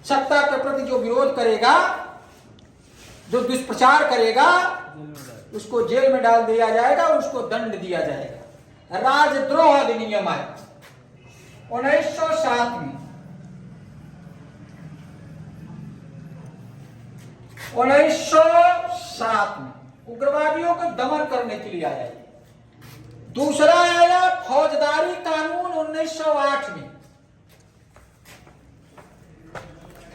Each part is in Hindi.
सत्ता के प्रति जो विरोध करेगा, जो दुष्प्रचार करेगा, उसको जेल में डाल दिया जाएगा, उसको दंड दिया जाएगा। राजद्रोह अधिनियम आया 1907 में। 1907 में उग्रवादियों को दमन करने के लिए आया। दूसरा आया फौजदारी कानून 1908 में।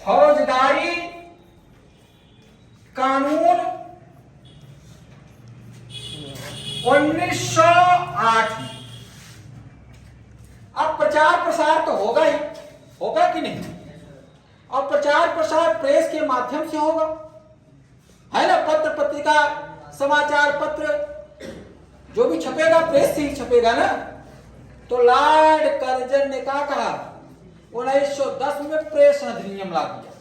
फौजदारी कानून 1908 में। अब प्रचार प्रसार तो होगा ही, होगा कि नहीं? अब प्रचार प्रसार प्रेस के माध्यम से होगा, है ना? पत्र पत्रिका, समाचार पत्र जो भी छपेगा प्रेस से ही छपेगा ना। तो लॉर्ड कर्जन ने क्या कहा? 1910 में प्रेस अधिनियम ला दिया,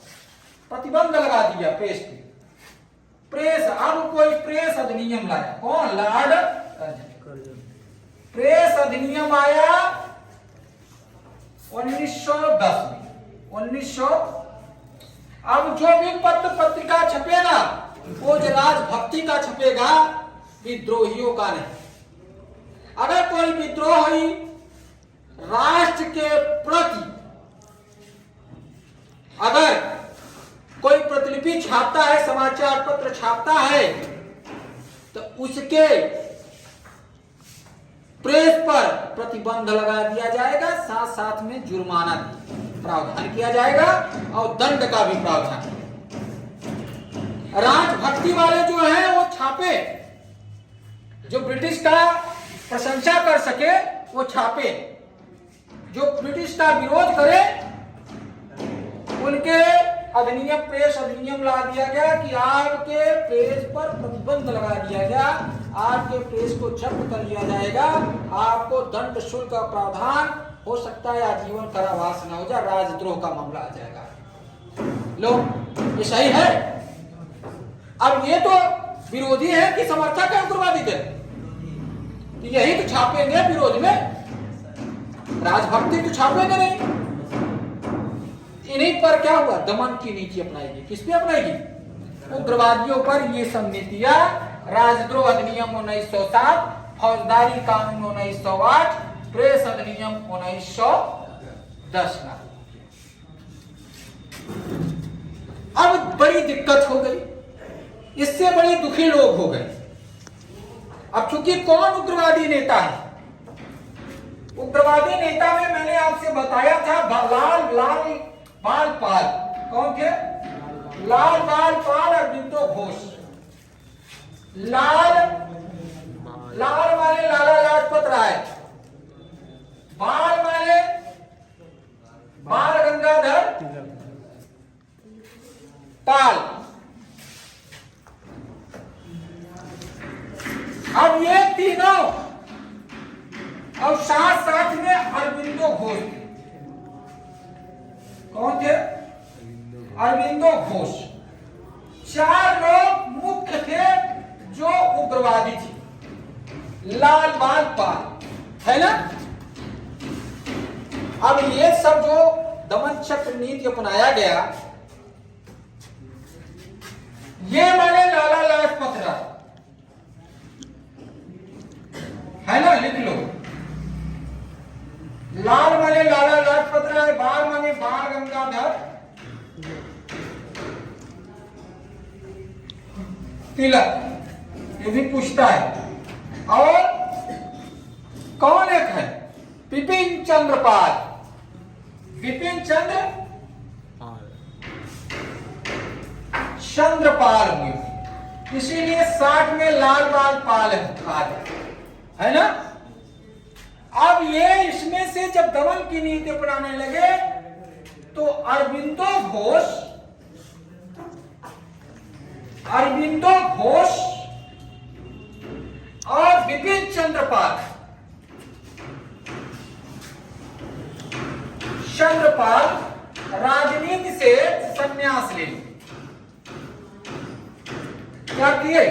प्रतिबंध लगा दिया प्रेस पे। प्रेस, अब कोई प्रेस अधिनियम लाया, कौन? Lord Curzon. प्रेस अधिनियम आया 1910 में। 1900 अब जो भी पत्र पत्रिका छपेगा वो जो राजभक्ति का छपेगा, विद्रोहियों का नहीं। अगर कोई विद्रोही राष्ट्र के प्रति अगर कोई प्रतिलिपि छापता है, समाचार पत्र छापता है, तो उसके प्रेस पर प्रतिबंध लगा दिया जाएगा, साथ साथ में जुर्माना प्रावधान किया जाएगा और दंड का भी प्रावधान। राजभक्ति वाले जो है वो छापे, जो ब्रिटिश का प्रशंसा कर सके वो छापे, जो ब्रिटिश का विरोध करे उनके अधिनियम, प्रेस अधिनियम ला दिया गया कि आपके प्रेस पर प्रतिबंध लगा दिया गया, आपके प्रेस को जब्त कर लिया जाएगा, आपको दंड शुल्क का प्रावधान हो सकता है, आजीवन कारावास न हो जाए, राजद्रोह का मामला आ जाएगा। लो, ये सही है? अब ये तो विरोधी है कि समर्थक है उग्रवादी के? यही तो छापेंगे विरोध में, राजभक्ति तो छापेंगे नहीं। इन्हीं पर क्या हुआ? दमन की नीति अपनाएगी। किस पे अपनाएगी? उग्रवादियों पर ये सब नीतियां, राजद्रोह अधिनियम 1907, फौजदारी कानून 1908, प्रेस अधिनियम 1910 का। अब बड़ी दिक्कत हो गई, इससे बड़े दुखी लोग हो गए। अब चूंकि कौन उग्रवादी नेता है? उग्रवादी नेता में मैंने आपसे बताया था लाल बाल पाल। कौन थे? लाल बाल पाल, अरबिंदो घोष। लाल माने लाला लाजपत राय, बाल माने बाल गंगाधर पाल। अब ये तीनों और साथ साथ में अरबिंदो घोष। कौन थे? अरबिंदो घोष। चार लोग मुख्य थे जो उग्रवादी थे, लाल बाल पाल, है ना? अब ये सब जो दमन चक्र नीति अपनाया गया, ये माने लाला लाजपत राय, है ना? लिख लो, लाल माने लाला लाजपत राय, बाल माने बाल गंगाधर तिलक। ये भी पूछता है। और कौन एक है? बिपिन चंद्र पाल। बिपिन चंद्र पाल हुए, इसीलिए 60 में लाल बाल पाल है ना? अब ये इसमें से जब दमन की नीति अपनाने लगे तो अरबिंदो घोष और बिपिन चंद्र पाल राजनीति से संन्यास ले। क्या किए?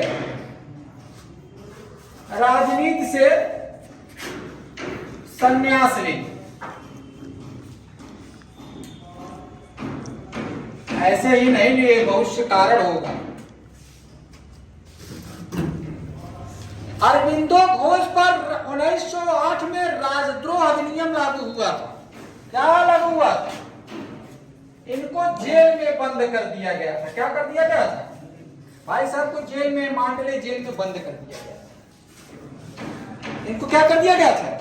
राजनीति से संन्यास ले। ऐसे ही नहीं लिए, भविष्य कारण होगा। अरबिंदो घोष पर 1908 में राजद्रोह अधिनियम लागू हुआ था। क्या लागू हुआ था? इनको जेल में बंद कर दिया गया था। क्या कर दिया गया था? भाई साहब को जेल में, मांडले जेल में बंद कर दिया गया था। इनको क्या कर दिया गया था?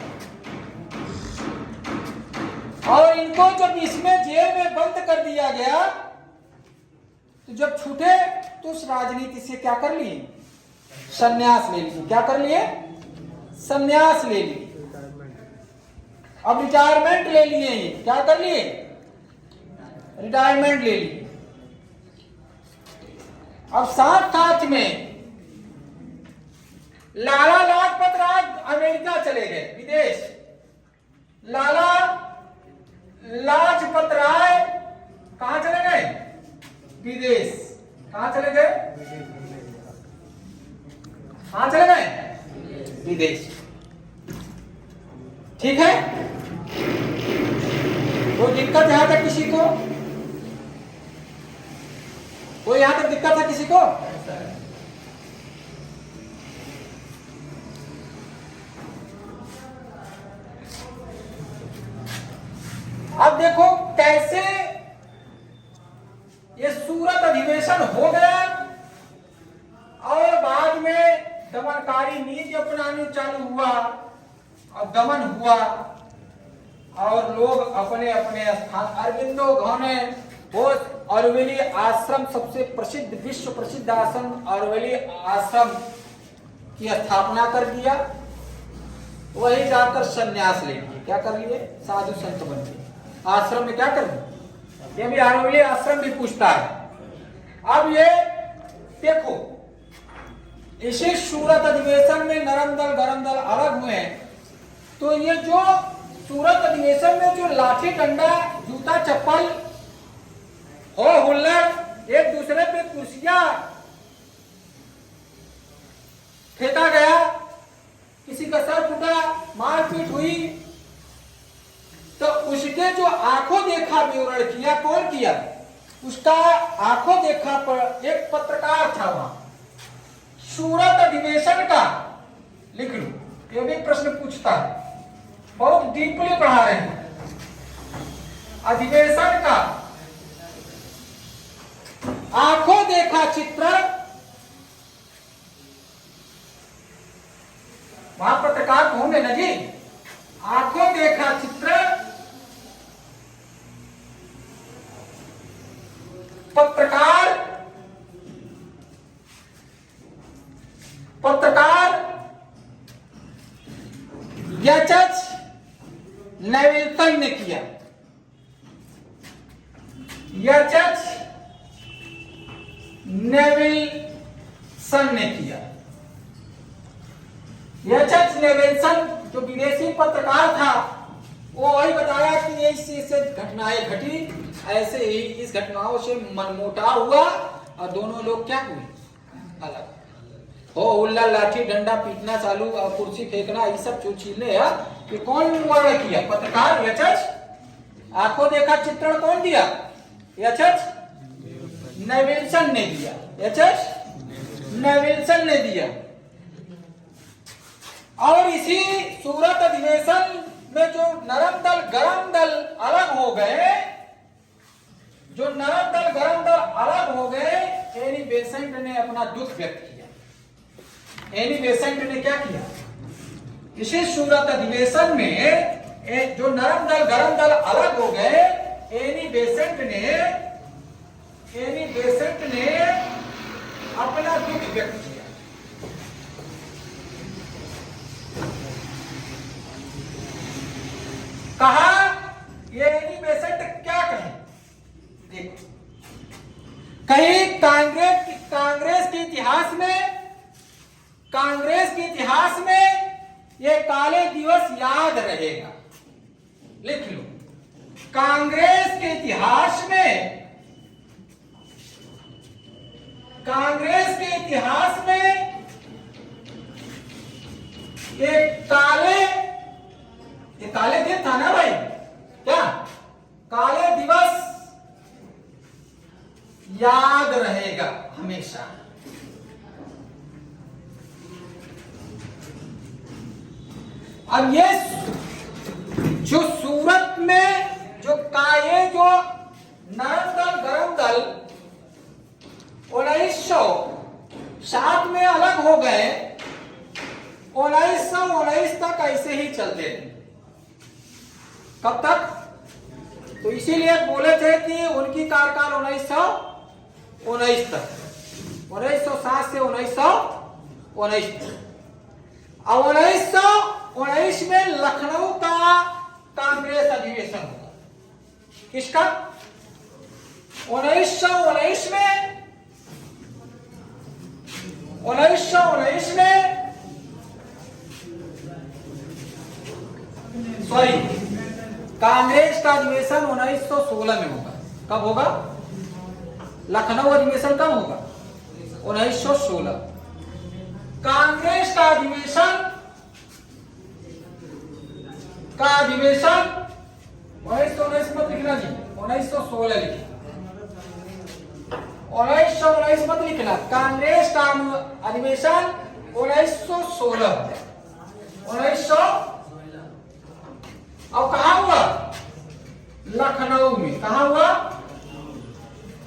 और इनको जब इसमें जेल में बंद कर दिया गया तो जब छूटे तो उस राजनीति से क्या कर लिए? संन्यास ले लिए। क्या कर लिए? संन्यास ले लिए। अब रिटायरमेंट ले लिए। ये क्या कर लिए? रिटायरमेंट ले लिए। अब साथ साथ में लाला लाजपत राय अमेरिका चले गए, विदेश। लाला लाजपत राय कहां चले गए? विदेश। कहां चले गए? कहां चले गए? विदेश। ठीक है, कोई दिक्कत यहां तक किसी को? कोई यहां तक दिक्कत है किसी को? अब देखो कैसे ये सूरत अधिवेशन हो गया और बाद में दमनकारी नीति अपनानी चालू हुआ और दमन हुआ और लोग अपने अपने स्थान। अरबिंदो घोष ऑरोविली आश्रम, सबसे प्रसिद्ध, विश्व प्रसिद्ध आश्रम ऑरोविली आश्रम की स्थापना कर दिया। वही जाकर संन्यास ले लिए। क्या कर लिए? साधु संत बन गए। आश्रम में क्या कर दिया? ये भी ऑरोविली आश्रम भी पूछता है। अब ये देखो, इसी सूरत अधिवेशन में नरम दल गरम दल अलग हुए हैं। तो ये जो सूरत अधिवेशन में जो लाठी डंडा, जूता चप्पल, हो हुल्लड़, एक दूसरे पे कुर्सियां फेंका गया, किसी का सर फूटा, मारपीट हुई, तो उसके जो आंखों देखा विवरण किया, कौन किया? उसका आंखों देखा पर एक पत्रकार था वहां। सूरत अधिवेशन का लिख लो, ये भी प्रश्न पूछता है, बहुत डीपली पढ़ा रहे हैं। अधिवेशन का आंखों देखा चित्र, वहां पत्रकार कौन है ना जी? आंखों देखा चित्र, पत्रकार एच नेविल्सन ने किया। एच नेविल्सन ने किया। एच नेविल्सन जो विदेशी पत्रकार था, वो वही बताया कि ऐसे घटनाएं घटी, ऐसे ही इस घटनाओं से मनमुटाव हुआ और दोनों लोग क्या हुए? अलग हो हुल्ला, लाठी डंडा पीटना चालू और कुर्सी फेंकना, ये सब जो चीजें है ये कौन वर्णन किया? पत्रकार एच। आंखों देखा चित्रण कौन दिया? एच नेविल्सन ने दिया। एच नेविल्सन ने दिया। और इसी सूरत अधिवेशन में जो नरम दल गरम दल अलग हो गए, जो नरम दल गरम दल अलग हो गए, एनी बेसेंट ने अपना दुख व्यक्त किया। एनी बेसेंट ने क्या किया? इसी सूरत अधिवेशन में जो नरम दल गरम दल अलग हो गए, एनी बेसेंट ने अपना दुख व्यक्त किया। कहा ये एनी बेसेंट क्या कहे? देखो, कहीं कांग्रेस के इतिहास में ये काले दिवस याद रहेगा। लिख लो, कांग्रेस के इतिहास में ये काले दिन था ना भाई? क्या काले दिवस याद रहेगा हमेशा। अब ये जो सूरत में जो काये जो नरम दल गरम दल 1907 में अलग हो गए, 1919 तक ऐसे ही चलते थे। कब तक? तो इसीलिए बोले थे कि उनकी कार्यकाल 1919 तक, 1907 से 1919 तक। अब 1919 में लखनऊ का कांग्रेस अधिवेशन हुआ। किसका? 1919 में 1919 में सॉरी कांग्रेस का अधिवेशन 1916 में होगा। कब होगा? लखनऊ अधिवेशन कब होगा? 1916। कांग्रेस का अधिवेशन 1919 मत लिखना जी, 1916 लिखिए। 1919 मत लिखना, कांग्रेस का अधिवेशन 1916। 1900 अब कहा हुआ? लखनऊ में। कहा हुआ?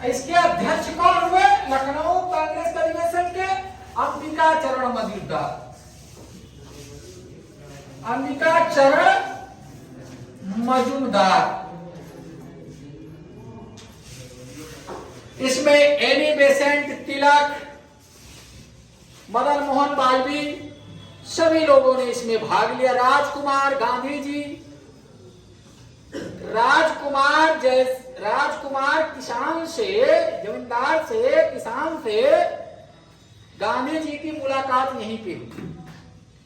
इसके अध्यक्ष कौन हुए लखनऊ कांग्रेस अधिवेशन के? अंबिका चरण मजूमदार। अंबिका चरण मजूमदार। इसमें एनी बेसेंट तिलक, मदन मोहन मालवीय सभी लोगों ने इसमें भाग लिया। राजकुमार गांधी जी, राजकुमार किसान से, जमींदार से, किसान से गांधी जी की मुलाकात यहीं पे हुई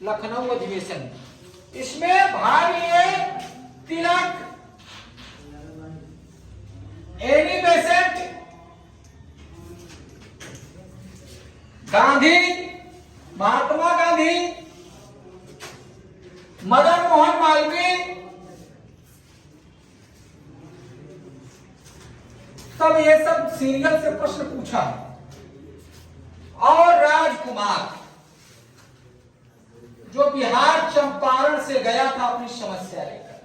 लखनऊ अधिवेशन। इसमें भाग लिए तिलक, एनी बेसेंट, गांधी, महात्मा गांधी, मदन मोहन मालवीय, सब ये सब सीरियल से प्रश्न पूछा। और राजकुमार जो बिहार चंपारण से गया था अपनी समस्या लेकर,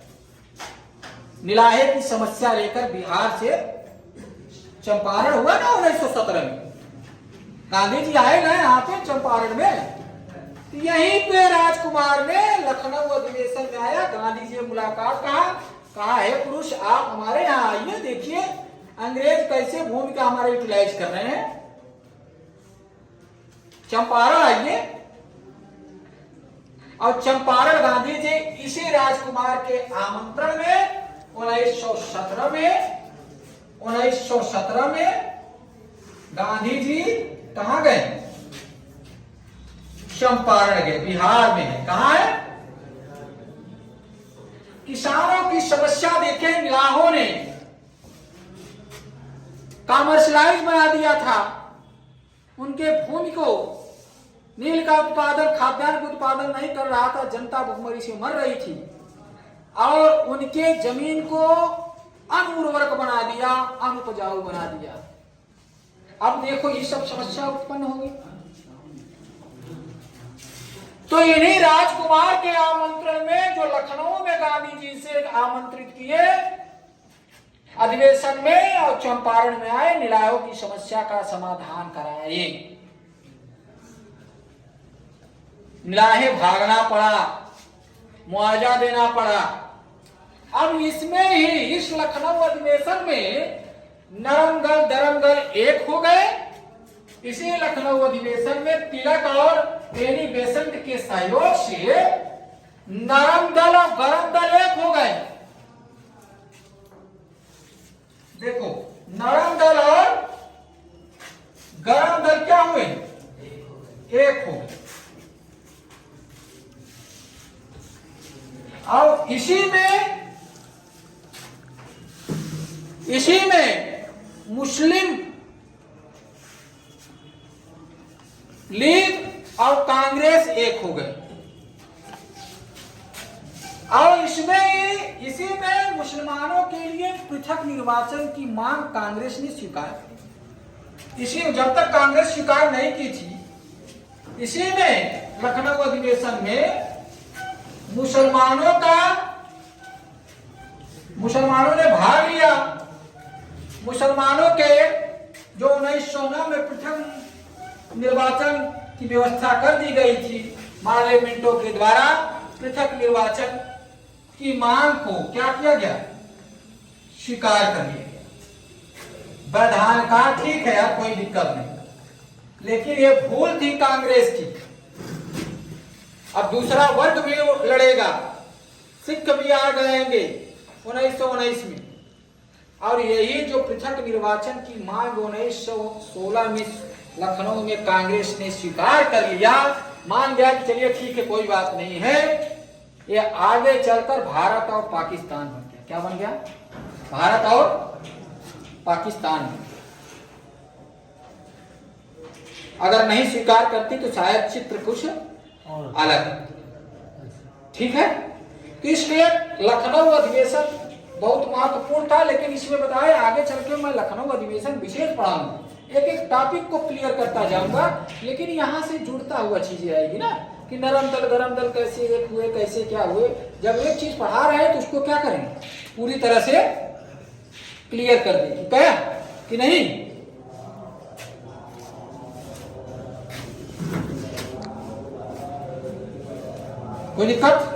निलाहे की समस्या लेकर बिहार से चंपारण हुआ ना 1917 में। गांधी जी आए गए यहाँ पे चंपारण में, यहीं पे राजकुमार ने लखनऊ अधिवेशन में आया, गांधी जी से मुलाकात। कहा है पुरुष आप हमारे यहाँ आइए, देखिए अंग्रेज कैसे भूमिका हमारे यूटिलाइज कर रहे हैं, चंपारण आइए। और चंपारण गांधी जी इसी राजकुमार के आमंत्रण में 1917 में गांधी जी कहां गए? चंपारण गए, बिहार में है। कहां है? किसानों की समस्या देखे निलाहों ने कमर्शलाइज बना दिया था। उनके भूमि को, नील का उत्पादन, खाद्यान्न का उत्पादन नहीं कर रहा था, जनता भूखमरी से मर रही थी। और उनके जमीन को अनुर्वरक बना दिया, अनुपजाऊ बना दिया। अब देखो ये सब समस्या उत्पन्न होगी। तो इन्हीं राजकुमार के आमंत्रण में जो लखनऊ में गांधी जी से आमंत्रित किए अधिवेशन में, और चंपारण में आए, निलायों की समस्या का समाधान कराए। निलाहे भागना पड़ा, मुआवजा देना पड़ा। अब इसमें ही इस लखनऊ अधिवेशन में नरमगल दरमगल एक हो गए। इसी लखनऊ अधिवेशन में तिलक और एनी बेसेंट के सहयोग से नरम दल और गरम दल एक हो गए। देखो नरम दल और गरम दल क्या हुए? एक हो गए। और इसी में मुस्लिम लीग और कांग्रेस एक हो गए। और इसी में मुसलमानों के लिए पृथक निर्वाचन की मांग कांग्रेस ने स्वीकार की। इसी जब तक कांग्रेस स्वीकार नहीं की थी, इसी में लखनऊ अधिवेशन में मुसलमानों ने भाग लिया। मुसलमानों के जो 1909 में पृथक निर्वाचन की व्यवस्था कर दी गई थी पार्लियामेंटों के द्वारा, पृथक निर्वाचन की मांग को क्या किया गया, स्वीकार कर लिया गया। वैधान का ठीक है यार, कोई दिक्कत नहीं, लेकिन ये भूल थी कांग्रेस की। अब दूसरा वर्ग भी लड़ेगा, सिख भी आ जाएंगे 1919 में, और यही जो पृथक निर्वाचन की मांग 1916 में लखनऊ में कांग्रेस ने स्वीकार कर लिया, मान गया कि चलिए ठीक है कोई बात नहीं है, ये आगे चलकर भारत और पाकिस्तान बन गया। क्या बन गया? भारत और पाकिस्तान। अगर नहीं स्वीकार करती तो शायद चित्र कुछ अलग। ठीक है, तो इसलिए लखनऊ अधिवेशन बहुत महत्वपूर्ण था, लेकिन इसमें बताया आगे चल के मैं लखनऊ अधिवेशन विशेष पढ़ाऊंगा, एक एक टॉपिक को क्लियर करता जाऊंगा, लेकिन यहाँ से जुड़ता हुआ चीजें आएगी ना, कि नरम दल गरम दल कैसे एक हुए, कैसे क्या हुए। जब एक चीज पढ़ा रहे हैं तो उसको क्या करें, पूरी तरह से क्लियर कर दें, क्या कि नहीं। कोई दिक्कत?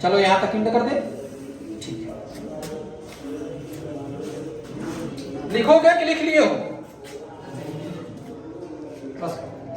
चलो यहां तक इंड कर दे। ठीक है, लिखोगे कि लिख लिए हो?